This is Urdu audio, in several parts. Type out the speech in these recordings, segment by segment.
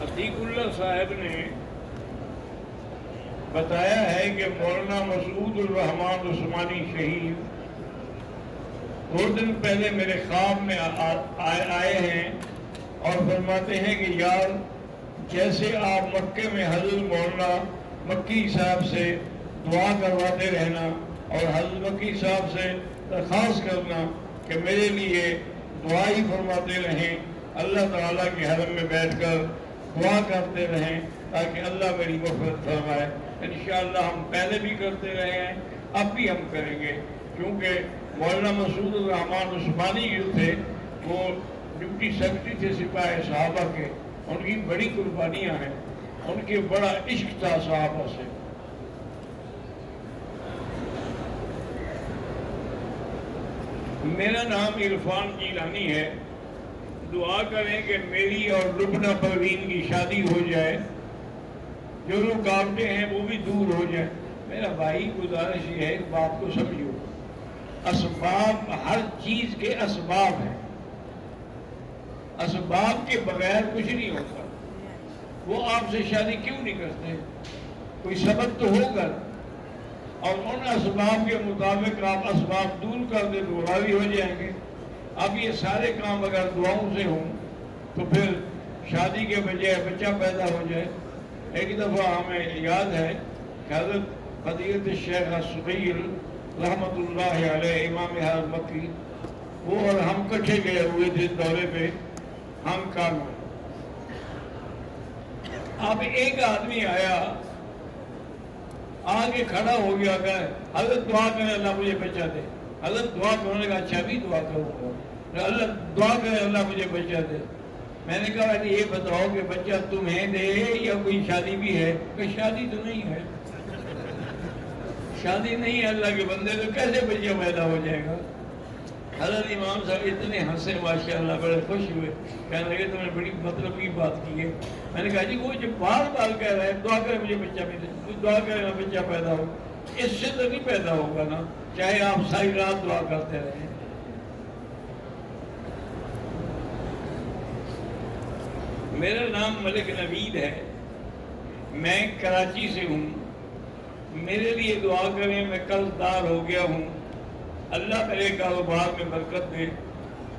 عتیق اللہ صاحب نے بتایا ہے کہ مولانا مسعود الرحمان عثمانی شہید 2 دن پہلے میرے خواب میں آئے ہیں اور فرماتے ہیں کہ یار جیسے آپ مکے میں حضرت مولانا مکی صاحب سے دعا کرواتے رہنا اور حضرت مکی صاحب سے درخواست کرنا کہ میرے لیے دعا ہی فرماتے رہیں، اللہ تعالیٰ کے حرم میں بیٹھ کر دعا کرتے رہیں تاکہ اللہ میری مغفرت فرمائے۔ انشاءاللہ ہم پہلے بھی کرتے رہے ہیں، اب بھی ہم کریں گے، کیونکہ مولانا مسعود الرحمان عثمانی جو تھے وہ ڈپٹی سیکرٹری تھے سپاہی صحابہ کے، ان کی بڑی قربانیاں ہیں، ان کے بڑا عشق تھا صحابہ سے۔ میرا نام عرفان جیلانی ہے، دعا کریں کہ میری اور لبنہ پروین کی شادی ہو جائے، جو رکاوٹیں ہیں وہ بھی دور ہو جائے۔ میرا بھائی گزارش یہ ہے، ایک بات کو سمجھو، اسباب ہر چیز کے اسباب ہیں، اسباب کے بغیر کچھ نہیں ہوتا۔ وہ آپ سے شادی کیوں نہیں کرتے؟ کوئی سبب تو ہوگا، اور ان اسباب کے مطابق آپ اسباب دور کر دیں تو راضی ہو جائیں گے۔ اب یہ سارے کام اگر دعاؤں سے ہوں تو پھر شادی کے بجائے بچہ پیدا ہو جائے۔ ایک دفعہ ہمیں یاد ہے کہ حضرت فضیلت الشیخ الصغیر رحمۃ اللہ علیہ امام حرم مکی، وہ اور ہم کٹھے گئے ہوئے تھے دورے پہ ہم کار میں۔ اب ایک آدمی آیا، آگے کھڑا ہو گیا کہ حضرت دعا کریں اللہ مجھے بچہ دے۔ حضرت دعا کرنے کا اچھا بھی دعا کروں گا، اللہ دعا کریں اللہ مجھے بچہ دے۔ میں نے کہا یہ بتاؤ کہ بچہ تمہیں دے یا کوئی شادی بھی ہے؟ کہ شادی تو نہیں ہے، شادی نہیں ہے اللہ کے بندے، تو کیسے بچہ پیدا ہو جائے گا؟ حضرت امام صاحب اتنے ہنسے ماشاءاللہ، بڑے خوش ہوئے، کہنے لگے تم نے بڑی مطلب کی بات کی ہے۔ میں نے کہا جی وہ جو بار بار کہہ رہا ہے دعا کرے مجھے بچہ ملے، دعا کرے نا بچہ پیدا ہو، اس سے تو نہیں پیدا ہوگا نا، چاہے آپ ساری رات دعا کرتے رہیں۔ میرا نام ملک نوید ہے، میں کراچی سے ہوں، میرے لیے دعا کریں، میں قرض دار ہو گیا ہوں، اللہ میرے کاروبار میں برکت دے۔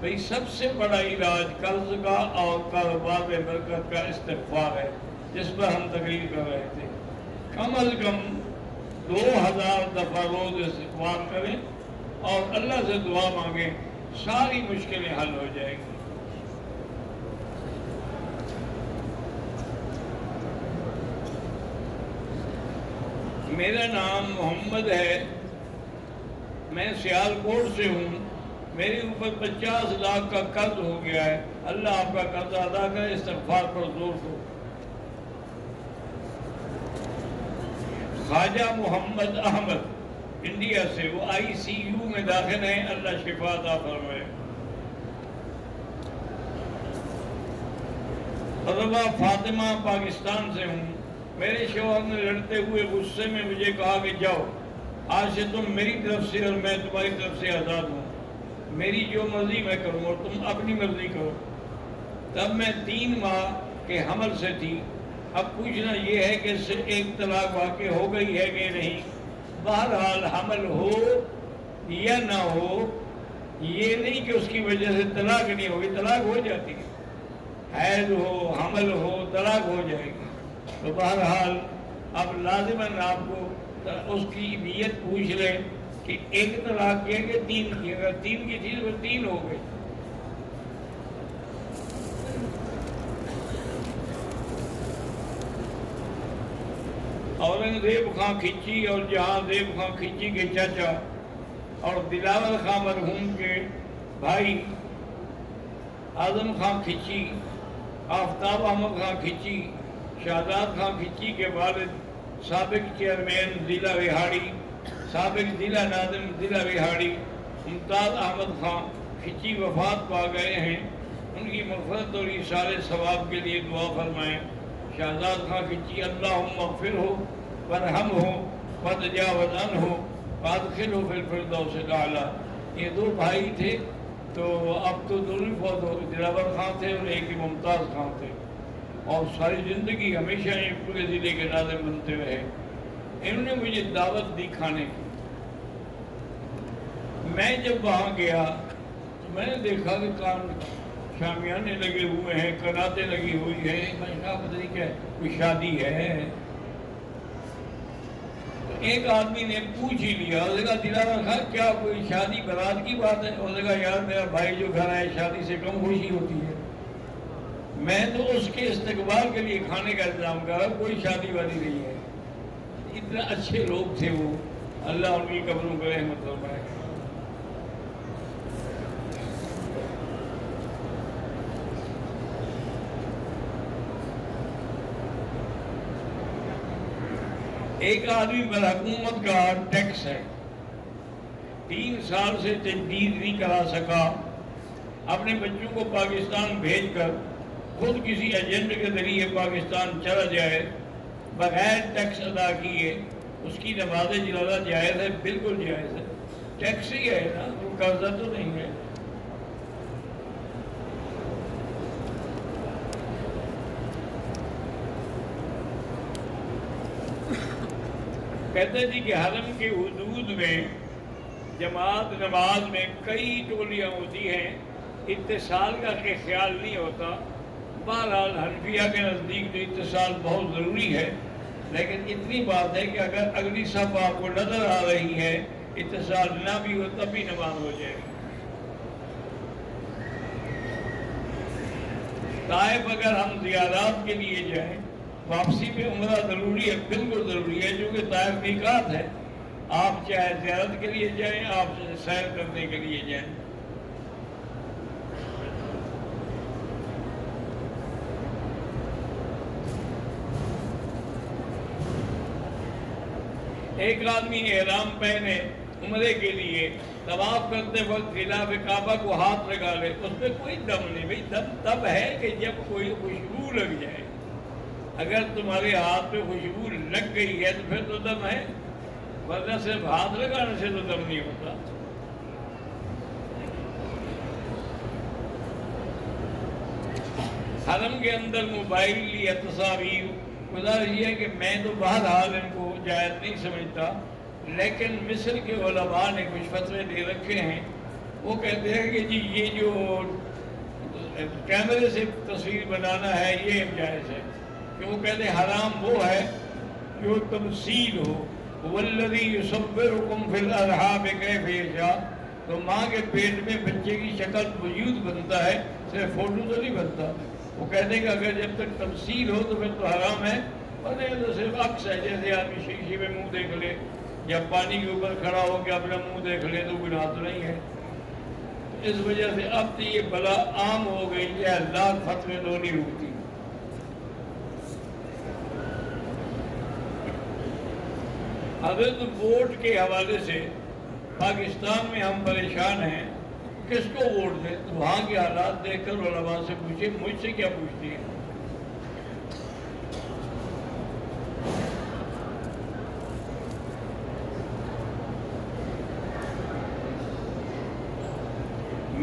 بھئی سب سے بڑا علاج قرض کا اور کاروبار میں برکت کا استغفار ہے، جس پر ہم تقریر کر رہے تھے۔ کم از کم 2000 دفعہ روز استغفار کریں اور اللہ سے دعا مانگیں، ساری مشکلیں حل ہو جائیں گی۔ میرا نام محمد ہے، میں سیالکوٹ سے ہوں، میرے اوپر 50 لاکھ کا قرض ہو گیا ہے، اللہ آپ کا قرض ادا کرے، استغفار پر زور دو۔ خواجہ محمد احمد انڈیا سے، وہ ICU میں داخل ہیں، اللہ شفا عطا فرمائے۔ رضا فاطمہ پاکستان سے ہوں، میرے شوہر نے لڑتے ہوئے غصے میں مجھے کہا کہ جاؤ، آج سے تم میری طرف سے اور میں تمہاری طرف سے آزاد ہوں، میری جو مرضی میں کروں اور تم اپنی مرضی کرو۔ تب میں 3 ماہ کے حمل سے تھی۔ اب پوچھنا یہ ہے کہ اس سے ایک طلاق واقع ہو گئی ہے کہ نہیں؟ بہرحال حمل ہو یا نہ ہو، یہ نہیں کہ اس کی وجہ سے طلاق نہیں ہوگی، طلاق ہو جاتی ہے، حیض ہو، حمل ہو، طلاق ہو جائے گی۔ تو بہرحال اب لازماً آپ کو اس کی نیت پوچھ لیں کہ ایک طلاق کی ہے کہ 3 کی، اگر 3 کی تھی تو 3 ہو گئی۔ اورنگزیب خان کھچی اور جہاں زیب خان کھچی کے چاچا اور دلاور خان مرحوم کے بھائی اعظم خان کھچی، آفتاب احمد خان کھچی، شہزاد خان کھچی کے والد سابق چیئرمین ضلع وہاڑی، سابق ضلع ناظم ضلع وہاڑی ممتاز احمد خان کھچی وفات پا گئے ہیں، ان کی مغفرت اور ایصال ثواب کے لیے دعا فرمائیں۔ شہزاد خان کھچی اللہم اغفر ہو ورحم ہو وتجاوز عنہ وادخلہ فی الفردوس الاعلی۔ یہ 2 بھائی تھے، تو اب تو دونوں فوت ہو گئے، دلاور خان تھے اور ایک ہی ممتاز خان تھے۔ اور ساری زندگی ہمیشہ یہ پورے ضلع کے ناظم بنتے رہے. انہوں نے مجھے دعوت دی کھانے کی. میں جب وہاں گیا تو میں نے دیکھا کہ کان شامیانے لگے ہوئے ہیں, کناتیں لگی ہوئی ہیں. میں نے کہا پتہ نہیں کیا کوئی شادی ہے. ایک آدمی نے پوچھ ہی لیا, اس نے کہا دلاور خان کیا کوئی شادی برات کی بات ہے؟ اس نے کہا یار میرا بھائی جو گھر آئے شادی سے کم خوشی ہوتی ہے. میں تو اس کے استقبال کے لیے کھانے کا انتظام کر رہا, کوئی شادی وادی نہیں ہے. اتنے اچھے لوگ تھے وہ, اللہ ان کی قبروں کو رحمت فرمائے. ایک آدمی پر حکومت کا ٹیکس ہے, 3 سال سے تجدید نہیں کرا سکا. اپنے بچوں کو پاکستان بھیج کر خود کسی ایجنٹ کے ذریعے پاکستان چلا جائے بغیر ٹیکس ادا کیے, اس کی نماز جنازہ جائز ہے؟ بالکل جائز ہے. ٹیکس ہی ہے نا, وہ قرضہ تو نہیں ہے. کہتے جی کہ حرم کے حدود میں جماعت نماز میں کئی ٹولیاں ہوتی ہیں, اتصال کا خیال نہیں ہوتا. بہرحال حنفیہ کے نزدیک تو اتصال بہت ضروری ہے, لیکن اتنی بات ہے کہ اگر اگلی صف آپ کو نظر آ رہی ہے, اتصال نہ بھی ہو تب بھی نماز ہو جائے گی. طائف اگر ہم زیارات کے لیے جائیں, واپسی میں عمرہ ضروری ہے, بالکل ضروری ہے, جو کہ طائف میقات ہے. آپ چاہے زیارت کے لیے جائیں, آپ سیر کرنے کے لیے جائیں. ایک آدمی احرام پہنے عمرے کے لیے طواف کرتے وقت خلاف کعبہ کو ہاتھ لگا لے, اس میں کوئی دم نہیں. بھائی دم تب ہے کہ جب کوئی خوشبو لگ جائے. اگر تمہارے ہاتھ پہ خوشبو لگ گئی ہے تو پھر تو دم ہے, ورنہ صرف ہاتھ لگانے سے تو دم نہیں ہوتا. حرم کے اندر موبائل یا تصاویر, گزارش یہ ہے کہ میں تو بہرحال ان کو جائز نہیں سمجھتا, لیکن مصر کے علماء نے کچھ فتوے دے رکھے ہیں. وہ کہتے ہیں کہ جی یہ جو کیمرے سے تصویر بنانا ہے یہ جائز ہے, کہ وہ کہتے ہیں حرام وہ ہے جو تمثیل ہو. والذی یصورکم فی الارحام کیف یشاء, تو ماں کے پیٹ میں بچے کی شکل وجود بنتا ہے, صرف فوٹو تو نہیں بنتا. وہ کہتے ہیں کہ اگر جب تک تمثیل ہو تو پھر تو حرام ہے, اور نہیں تو صرف عکس ہے. جیسے آدمی شیشے میں منہ دیکھ لے یا پانی کے اوپر کھڑا ہو کے اپنا منہ دیکھ لے تو گناہ تو نہیں ہے. اس وجہ سے اب تو یہ بلا عام ہو گئی ہے, لاکھ فتوے تو نہیں رکتی. حضرت ووٹ کے حوالے سے پاکستان میں ہم پریشان ہیں, کس کو ووٹ دیں؟ تو وہاں کے حالات دیکھ کر علماء سے پوچھے, مجھ سے کیا پوچھتی ہیں.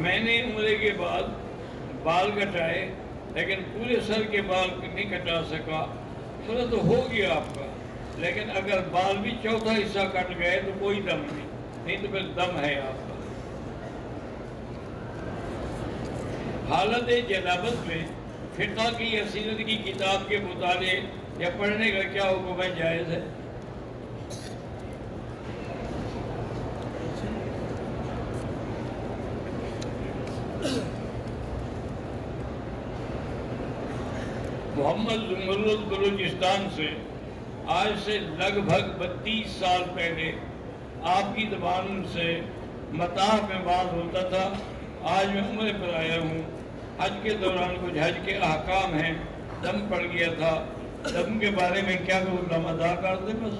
میں نے عمرے کے بعد بال کٹائے, لیکن پورے سر کے بال نہیں کٹا سکا. تھوڑا تو ہو گیا آپ کا, لیکن اگر بال بھی چوتھا حصہ کٹ گئے تو کوئی دم نہیں تو پھر دم ہے آپ کا. حالت جنابت میں فقہ کی یا سیرت کی کتاب کے مطالعے یا پڑھنے کا کیا حکم ہے؟ جائز ہے. محمد زمرد بلوچستان سے آج سے لگ بھگ 32 سال پہلے آپ کی زبان سے مطاف میں بات ہوتا تھا. آج میں عمرے پر آیا ہوں. حج کے دوران کچھ حج کے احکام ہیں, دم پڑ گیا تھا. دم کے بارے میں کیا کہ دم ادا کر دیں بس.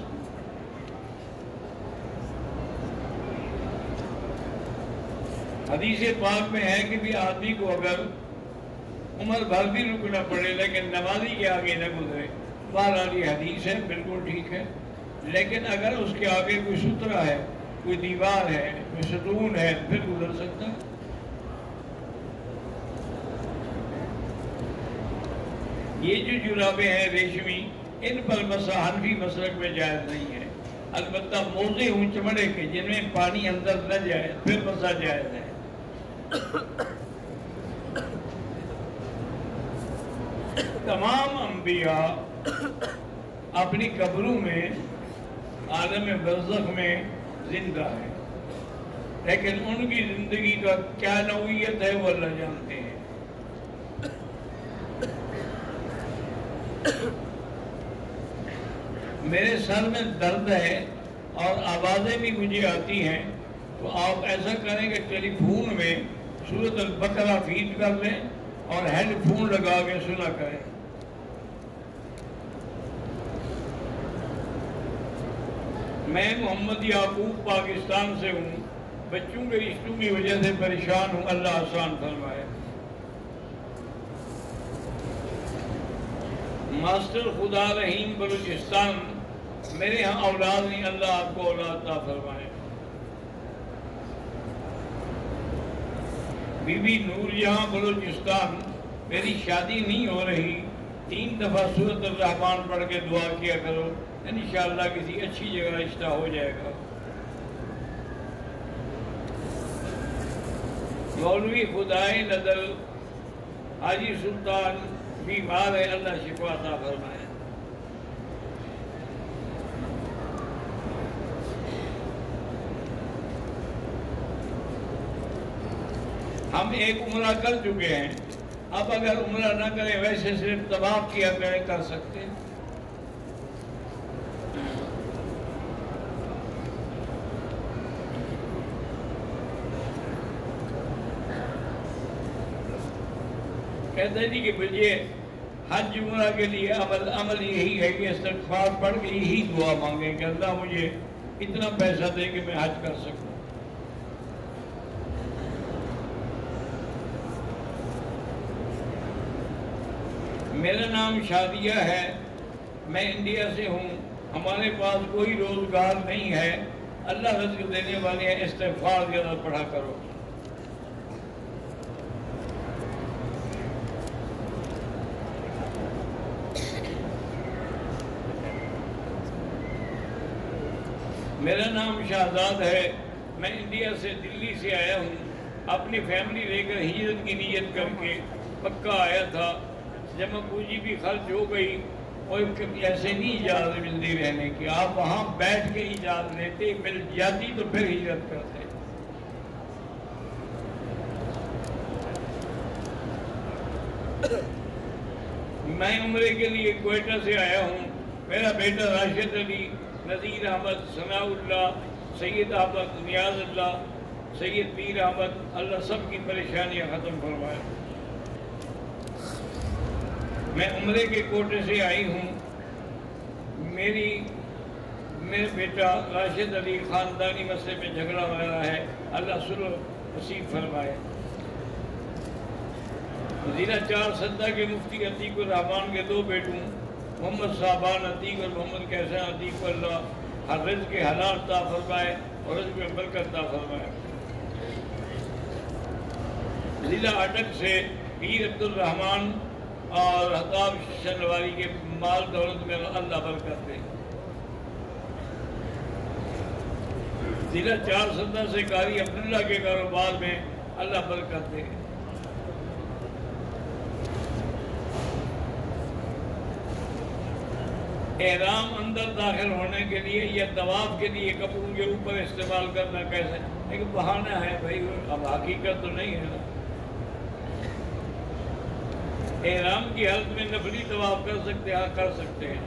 حدیث پاک میں ہے کہ بھی آدمی کو اگر عمر بھر بھی رکنا پڑے لیکن نمازی کے آگے نہ گزرے. بہرحال یہ حدیث ہے, بالکل ٹھیک ہے, لیکن اگر اس کے آگے کوئی سترا ہے, کوئی دیوار ہے, کوئی ستون ہے, پھر گزر سکتا ہے. یہ جو جرابیں ہیں ریشمی، ان پر حنفی مسلک میں جائز نہیں ہے، البتہ موزے ہوں چمڑے کے جن میں پانی اندر نہ جائے پھر مسا جائز ہے۔ تمام انبیاء اپنی قبروں میں عالم برزخ میں زندہ ہے، لیکن ان کی زندگی کا کیا نوعیت ہے وہ اللہ جانتے ہیں۔ میرے سر میں درد ہے اور آوازیں بھی مجھے آتی ہیں، تو آپ ایسا کریں کہ ٹیلی فون میں سورۃ البقرہ فیڈ کر لیں اور ہیڈ فون لگا کے سنا کریں۔ میں محمد یعقوب پاکستان سے ہوں، بچوں کے رشتوں کی وجہ سے پریشان ہوں، اللہ آسان فرمائے۔ ماسٹر خدا رحیم بلوچستان، میرے ہاں اولاد نہیں، اللہ آپ کو اولاد عطا فرمائے۔ بی بی نور جہاں بلوچستان، میری شادی نہیں ہو رہی، 3 دفعہ سورۃ الرحمن پڑھ کے دعا کیا کرو، انشاءاللہ کسی اچھی جگہ رشتہ ہو جائے گا۔ مولوی خدائے نظر حاجی سلطان بیمار ہے، اللہ شفا عطا فرمائے۔ ہم ایک عمرہ کر چکے ہیں، اب اگر عمرہ نہ کریں ویسے صرف طواف کیا کریں، کر سکتے ہیں۔ کہتے ہیں کہ بجے حج عمرہ کے لیے عمل یہی ہے کہ استغفار پڑھ کے یہی دعا مانگیں کہ اللہ مجھے اتنا پیسہ دے کہ میں حج کر سکوں۔ میرا نام شادیہ ہے، میں انڈیا سے ہوں، ہمارے پاس کوئی روزگار نہیں ہے، اللہ رزق دینے والے ہیں، استغفار زیادہ پڑھا کرو۔ میرا نام شہزاد ہے، میں انڈیا سے دلی سے آیا ہوں، اپنی فیملی لے کر ہجرت کی نیت کر کے پکا آیا تھا، جمع پونجی بھی خرچ ہو گئی، اور ایسے نہیں اجازت ملتی رہنے کی، آپ وہاں بیٹھ کے اجازت لیتے، مل جاتی تو پھر ہجرت کرتے۔ میں عمرے کے لیے کوئٹہ سے آیا ہوں، میرا بیٹا راشد علی، نذیر احمد، ثناء اللہ، سید احمد، نیاز اللہ، سید پیر احمد، اللہ سب کی پریشانیاں ختم فرمائے۔ میں عمرے کے کوٹے سے آئی ہوں، میرے بیٹا راشد علی خاندانی مسئلے میں جھگڑا ہو رہا ہے، اللہ صلح نصیب فرمائے۔ ضلع 4 سدہ کے مفتی عتیق الرحمان کے 2 بیٹوں محمد صاحبان عتیق اور محمد کیسان عتیق کو اللہ ہر رزق کے حلال عطا فرمائے اور رزق میں برکت عطا فرمائے۔ ضلع اٹک سے پیر عبد الرحمان اور حتاب شنواری کے مال دولت میں اللہ برکت دے۔ ضلع 4 سدہ سے قاری عبداللہ کے کاروبار میں اللہ برکت دے۔ احرام اندر داخل ہونے کے لیے یا طواف کے لیے کپڑوں کے اوپر استعمال کرنا کیسے؟ ایک بہانہ ہے بھائی، اب حقیقت تو نہیں ہے نا۔ احرام کی حالت میں نفلی طواف کر سکتے ہیں؟ کر سکتے ہیں،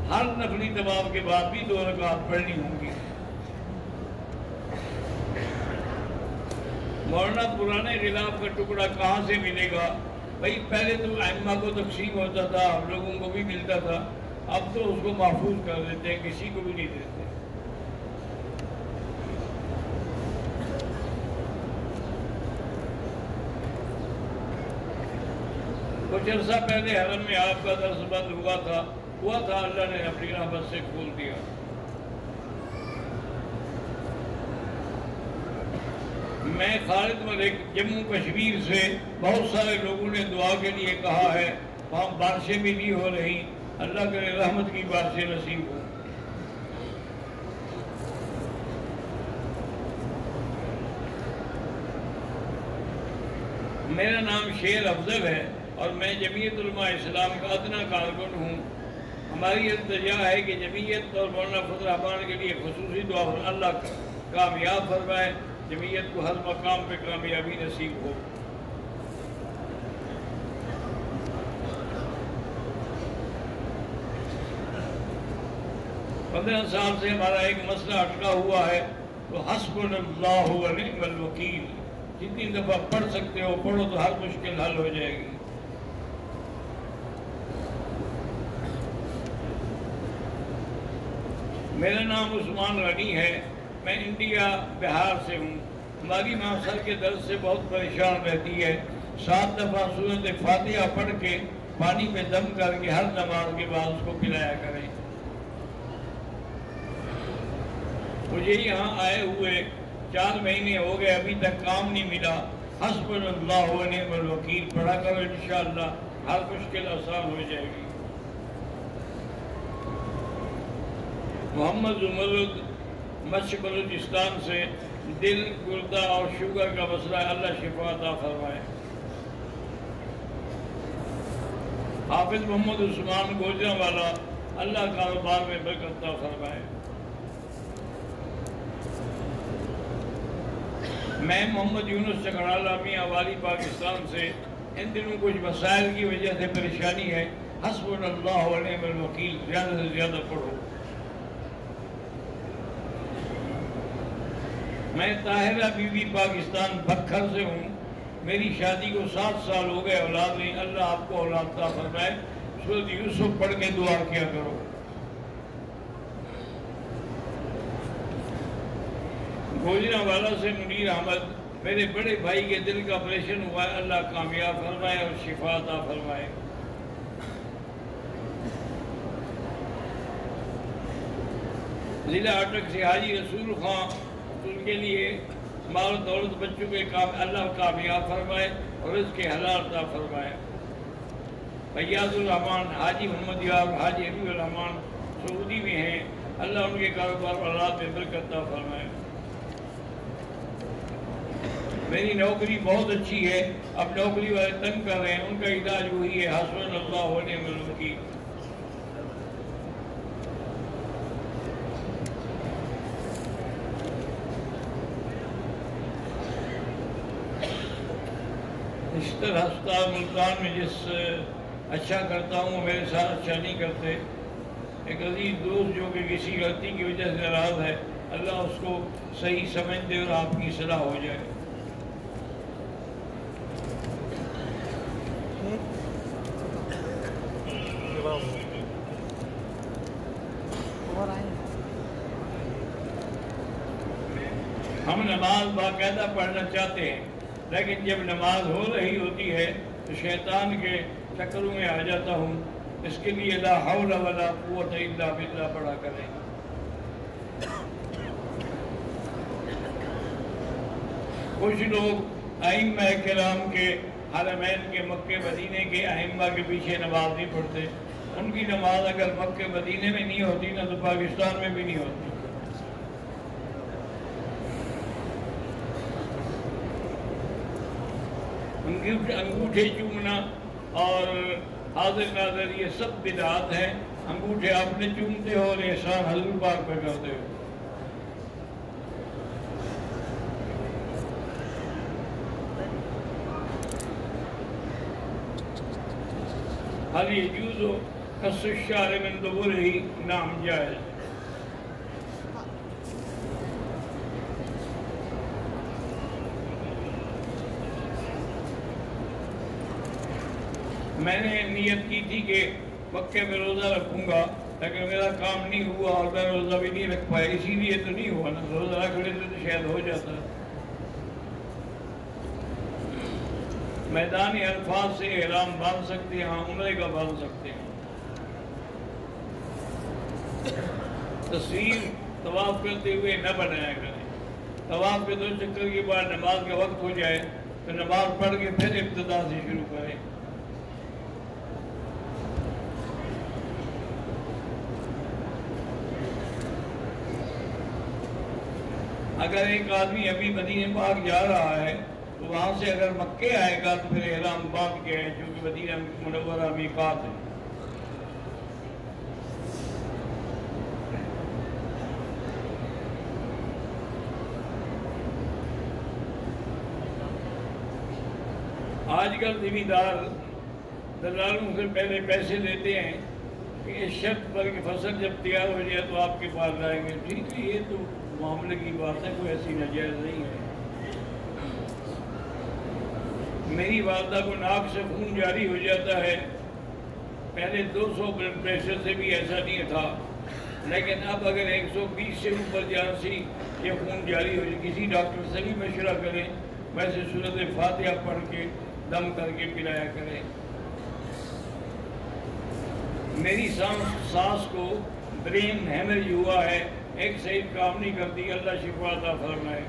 ہر نفلی طواف کے بعد بھی 2 رکعت پڑھنی ہوں گی۔ مولانا پرانے غلاف کا ٹکڑا کہاں سے ملے گا؟ بھائی پہلے تو ائمہ کو تقسیم ہوتا تھا، ہم لوگوں کو بھی ملتا تھا، اب تو اس کو محفوظ کر دیتے ہیں، کسی کو بھی نہیں دیتے۔ کچھ عرصہ پہلے حرم میں آپ کا درس بند ہوا تھا، اللہ نے اپنی رحمت سے کھول دیا۔ میں خالد ملک جموں کشمیر سے، بہت سارے لوگوں نے دعا کے لیے کہا ہے، وہاں بارشیں بھی نہیں ہو رہی، اللہ کرے رحمت کی بارشیں نصیب ہوں۔ میرا نام شیر افضل ہے اور میں جمعیت علماء اسلام کا ادنا کارکن ہوں۔ ہماری التجا ہے کہ جمعیت اور مولانا فضل الرحمان کے لیے خصوصی دعا اللہ کامیاب فرمائے، جمعیت کو ہر مقام پہ کامیابی نصیب ہو۔ 15 سال سے ہمارا ایک مسئلہ اٹکا ہوا ہے، تو حسبنا اللہ و نعم الوکیل جتنی دفعہ پڑھ سکتے ہو پڑھو تو ہر مشکل حل ہو جائے گی۔ میرا نام عثمان غنی ہے، میں انڈیا بہار سے ہوں۔ ہماری ماں سر کے درد سے بہت پریشان رہتی ہے، 7 دفعہ سورۃ فاتحہ پڑھ کے پانی میں دم کر کے ہر نماز کے بعد اس کو پلایا کریں۔ مجھے یہاں آئے ہوئے 4 مہینے ہو گئے، ابھی تک کام نہیں ملا۔ حسبنا اللہ و نعم الوکیل پڑھا کرو، انشاءاللہ ہر مشکل آسان ہو جائے گی۔ محمد زمرد مشرق بلوچستان سے، دل، گردہ اور شوگر کا مسئلہ ہے، اللہ شفا عطا فرمائے۔ حافظ محمد عثمان گوجرانوالا، اللہ کاروبار میں برکت عطا فرمائے۔ میں محمد یونس چکرالا میاں والی پاکستان سے، ان دنوں کچھ مسائل کی وجہ سے پریشانی ہے، حسبنا اللہ و نعم الوکیل زیادہ سے زیادہ پڑھو۔ میں طاہرہ بی بی پاکستان بکھر سے ہوں، میری شادی کو 7 سال ہو گئے، اولاد نہیں، اللہ آپ کو اولاد عطا فرمائے۔ سورۃ یوسف پڑھ کے دعا کیا کرو۔ گوجرانوالا سے منیر احمد، میرے بڑے بھائی کے دل کا آپریشن ہوا ہے، اللہ کامیاب فرمائے اور شفا عطا فرمائے۔ ضلع اٹک سے حاجی رسول خان، ان کے لیے مال و دولت بچوں کے کام اللہ کامیاب فرمائے اور رزق حلال عطا فرمائے۔ فیاض الرحمان، حاجی محمد یار، حاجی حبیب الرحمان سعودی میں ہیں، اللہ ان کے کاروبار اور اولاد میں برکت عطا فرمائے۔ میری نوکری بہت اچھی ہے، اب نوکری والے تنگ کر رہے ہیں، ان کا علاج وہی ہے، حسبنا اللہ و نعم الوکیل۔ اشتر ہسپتال ملتان میں جس اچھا کرتا ہوں وہ میرے ساتھ اچھا نہیں کرتے۔ ایک عزیز دوست جو کہ کسی غلطی کی وجہ سے ناراض ہے، اللہ اس کو صحیح سمجھ دے اور آپ کی اصلاح ہو جائے۔ ہم نماز باقاعدہ پڑھنا چاہتے ہیں، لیکن جب نماز ہو رہی ہوتی ہے تو شیطان کے چکروں میں آ جاتا ہوں، اس کے لیے لا حول ولا قوت الا باللہ پڑھا کریں۔ کچھ لوگ ائمہ کرام کے، حرمین کے، مکہ مدینے کے ائمہ کے پیچھے نماز نہیں پڑھتے۔ ان کی نماز اگر مکہ مدینے میں نہیں ہوتی نا تو پاکستان میں بھی نہیں ہوتی۔ انگوٹھے چومنا اور حاضر ناظر یہ سب بدعات ہیں۔ انگوٹھے آپ نے چومتے ہو اور احسان حضور پاک پہ کرتے ہو۔ حل یجوز قص الشعر من دبرہ، نام جائز۔ میں نے نیت کی تھی کہ مکے میں روزہ رکھوں گا، لیکن میرا کام نہیں ہوا اور میں روزہ بھی نہیں رکھ پایا، اسی لیے تو نہیں ہوا نا، روزہ رکھ لیتے تو شاید ہو جاتا۔ میدان عرفات سے احرام باندھ سکتے ہیں، عمرے کا باندھ سکتے ہیں۔ تصویر طواف کرتے ہوئے نہ بنایا کریں۔ طواف کے 2 چکر کے بعد نماز کا وقت ہو جائے تو نماز پڑھ کے پھر ابتدا سے شروع کریں۔ اگر ایک آدمی ابھی مدینہ پاک جا رہا ہے تو وہاں سے اگر مکے آئے گا تو پھر احرام باندھ کے ہے، چونکہ مدینہ منورہ میقات ہے۔ آج کل زمیندار دلالوں سے پہلے پیسے لیتے ہیں کہ اس شرط پر کہ فصل جب تیار ہو جائے تو آپ کے پاس لائیں گے۔ ٹھیک ہے، یہ تو معاملے کی بات ہے، کوئی ایسی ناجائز نہیں ہے۔ میری والدہ کو ناک سے خون جاری ہو جاتا ہے، پہلے 200 بلڈ پریشر سے بھی ایسا نہیں تھا، لیکن اب اگر 120 سے اوپر جان سی یہ خون جاری ہو جائے، کسی ڈاکٹر سے بھی مشورہ کریں، ویسے سورۃ فاتحہ پڑھ کے دم کر کے پلایا کریں۔ میری سانس کو برین ہیمریج ہوا ہے، ایک صحیح کام نہیں کرتی، اللہ شفا عطا فرمائے۔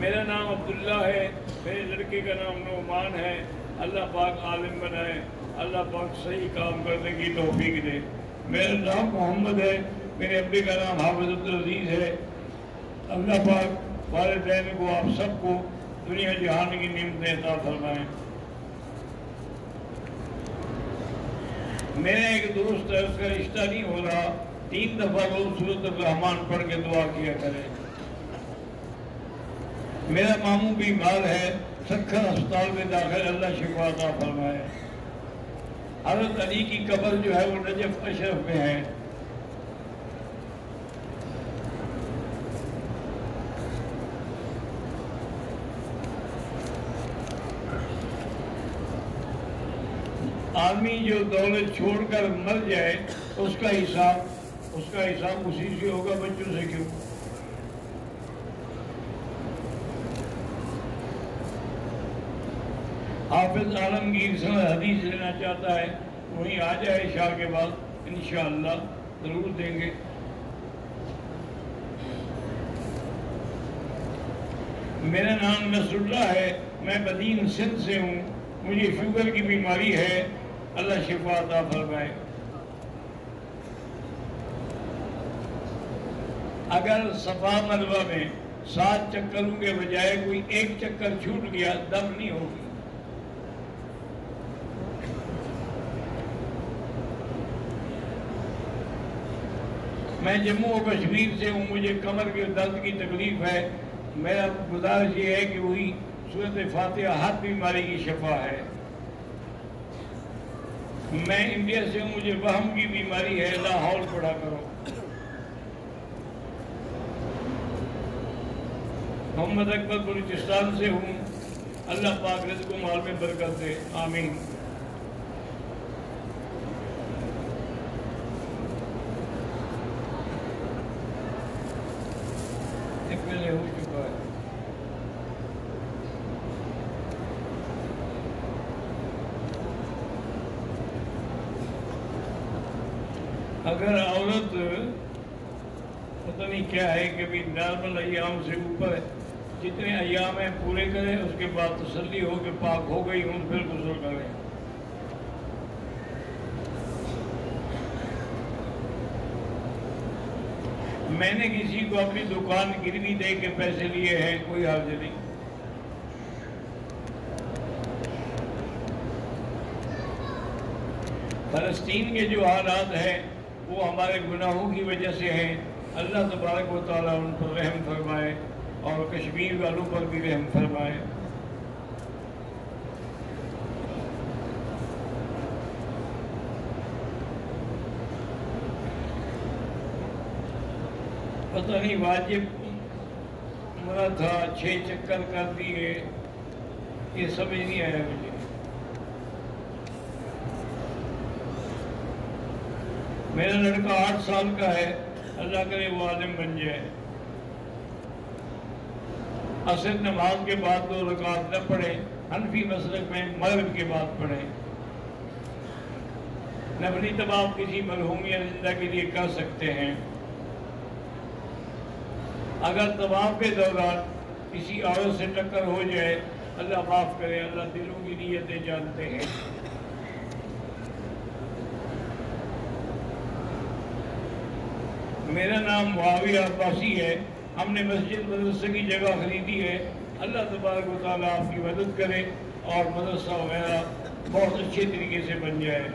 میرا نام عبداللہ ہے، میرے لڑکے کا نام نعمان ہے۔ اللہ پاک عالم بنائے، اللہ پاک صحیح کام کرنے کی توفیق دے۔ میرا نام محمد ہے، میرے ابے کا نام حافظ عبدالعزیز ہے۔ اللہ پاک والدین کو، آپ سب کو دنیا جہان کی نعمتیں عطا فرمائیں۔ میرا ایک دوست ہے، اس کا رشتہ نہیں ہو رہا، 3 دفعہ روز سورۃ الرحمن پڑھ کے دعا کیا کرے۔ میرا ماموں بیمار ہے، سکھر ہسپتال میں داخل، اللہ شفا عطا فرمائے۔ حضرت علی کی قبر جو ہے وہ نجف اشرف میں ہے۔ آدمی جو دولت چھوڑ کر مر جائے اس کا حساب اسی سے ہوگا، بچوں سے کیوں؟ حافظ عالمگیر صاحب حدیث لینا چاہتا ہے، وہیں آ جائے عشاء کے بعد، انشاءاللہ ضرور دیں گے۔ میرا نام نصر اللہ ہے، میں بدین سندھ سے ہوں، مجھے شوگر کی بیماری ہے، اللہ شفا عطا فرمائے۔ اگر صفا مروہ میں 7 چکروں کے بجائے کوئی 1 چکر چھوٹ گیا، دم نہیں ہوگی۔ میں جموں و کشمیر سے ہوں، مجھے کمر کے درد کی تکلیف ہے، میرا گزارش یہ ہے کہ وہی سورۃ فاتحہ ہر بیماری کی شفا ہے۔ میں انڈیا سے ہوں، مجھے وہم کی بیماری ہے، لاہور پڑھا کرو۔ محمد اکبر بلوچستان سے ہوں، اللہ پاک رزق و مال میں برکت دے، آمین۔ پہلے ہو چکا ہے۔ اگر عورت پتہ نہیں کیا ہے کہ بھی نارمل ایام سے اوپر ہے، جتنے ایام ہیں پورے کریں، اس کے بعد تسلی ہو کہ پاک ہو گئی ہوں، پھر غسل کریں۔ میں نے کسی کو اپنی دکان گروی دے کے پیسے لیے ہیں، کوئی حرج نہیں۔ فلسطین کے جو حالات ہیں وہ ہمارے گناہوں کی وجہ سے ہیں، اللہ تبارک و تعالیٰ ان پر رحم فرمائے اور کشمیر والوں پر بھی رحم فرمائے۔ پتہ نہیں واجب مرا تھا، 6 چکر کر دیے، یہ سمجھ نہیں آیا مجھے۔ میرا لڑکا 8 سال کا ہے، اللہ کرے وہ عالم بن جائے۔ عصر نماز کے بعد 2 رکعت نہ پڑھے حنفی مسلک میں مغرب کے بعد پڑھیں۔ نفلی طواف کسی مرحوم یا زندہ کے لیے کر سکتے ہیں۔ اگر طواف کے دوران کسی عورت سے ٹکر ہو جائے، اللہ معاف کرے، اللہ دلوں کی نیتیں جانتے ہیں۔ میرا نام معاویہ عباسی ہے، ہم نے مسجد مدرسے کی جگہ خریدی ہے، اللہ تبارک و تعالیٰ آپ کی مدد کرے اور مدرسہ وغیرہ بہت اچھے طریقے سے بن جائے۔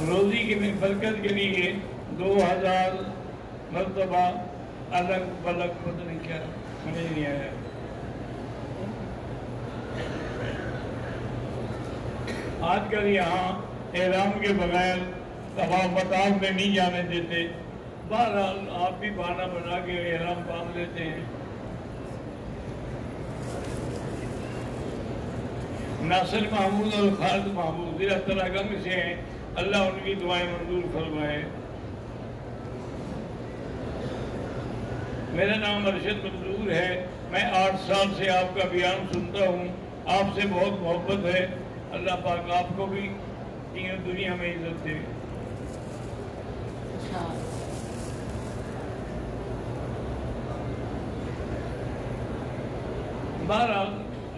روزی کی برکت کے لیے 2000 مرتبہ الگ بلگ پتہ نہیں کیا سمجھ نہیں آیا۔ آج کل یہاں احرام کے بغیر طواف مطاف میں نہیں جانے دیتے، بہرحال آپ بھی بہانہ بنا کے احرام باندھ لیتے ہیں۔ ناصر محمود اور خالد محمود ضلع تراگنج سے ہیں، اللہ ان کی دعائیں منظور فرمائے۔ میرا نام ارشد منظور ہے، میں 8 سال سے آپ کا بیان سنتا ہوں، آپ سے بہت محبت ہے، اللہ پاک آپ کو بھی تینوں دنیا میں عزت دے۔ بہرحال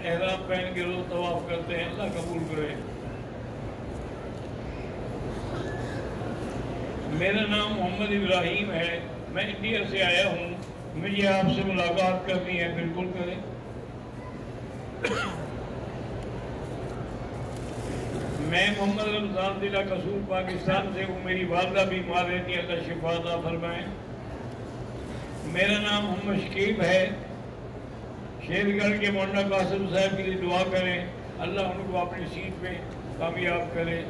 احرام پہن کے روز طواف کرتے ہیں، اللہ قبول کرے۔ میرا نام محمد ابراہیم ہے، میں انڈیا سے آیا ہوں، مجھے آپ سے ملاقات کرنی ہے، بالکل کریں۔ میں محمد رمضان ضلع قصور پاکستان سے ہوں، میری والدہ بیمار رہتی ہے، اللہ شفا عطا فرمائیں۔ میرا نام محمد شکیب ہے، شیر گڑھ کے مولانا قاسم صاحب کے لیے دعا کریں، اللہ ان کو اپنی سیٹ میں کامیاب کرے۔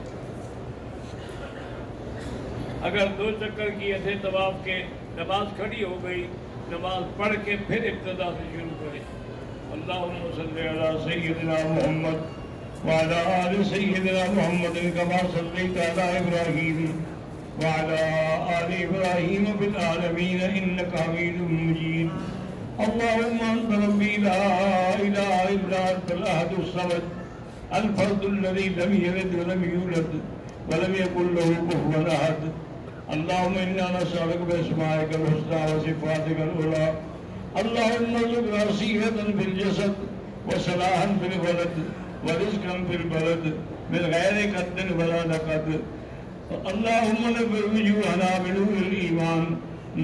اگر 2 چکر کیے تھے طواف کے، نماز کھڑی ہو گئی، نماز پڑھ کے پھر ابتدا سے شروع کریں۔ اللہم صلی علی سیدنا محمد وعلی آل سیدنا محمد کما صلیت علی ابراہیم وعلی آل ابراہیم فی العالمین انک حمید مجید۔ اللہم انت ربی لا الہ الا انت الاحد الصمد الفرد الذی لم یلد ولم یولد ولم یکن له کفوا احد۔ اللہم انا نسألک باسمائک الحسنی وصفاتک العلی، اللہم ارزقنا صحة فی الجسد وصلاحا فی الولد ورزقا فی البلد من غیر قد ولا نقد۔ اللہم نور وجوہنا بنور الایمان،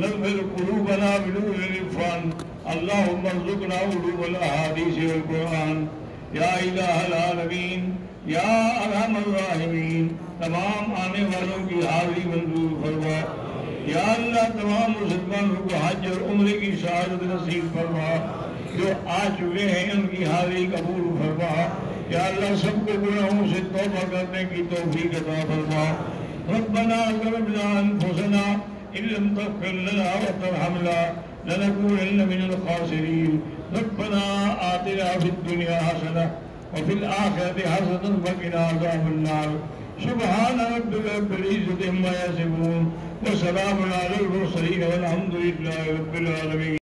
نور قلوبنا بنور العرفان، اللہم ارزقنا علوم الاحادیث والقرآن۔ یا الہ العالمین، یا ارحم الراحمین، تمام آنے والوں کی حاضری منظور فرما۔ یا اللہ تمام مسلمانوں کو حج اور عمرے کی سعادت نصیب فرما، جو آ چکے ہیں ان کی حاضری قبول فرما۔ یا اللہ سب کو گناہوں سے توبہ کرنے کی توفیق عطا فرما۔ ربنا ظلمنا انفسنا ان لم تغفر لنا وترحمنا لنكونن من الخاسرین۔ ربنا آتنا فی الدنیا حسنہ وفي الآخرة حسنة وقنا عذاب النار۔ سبحان ربك رب العزة عما يصفون وسلام على المرسلين والحمد لله رب العالمين۔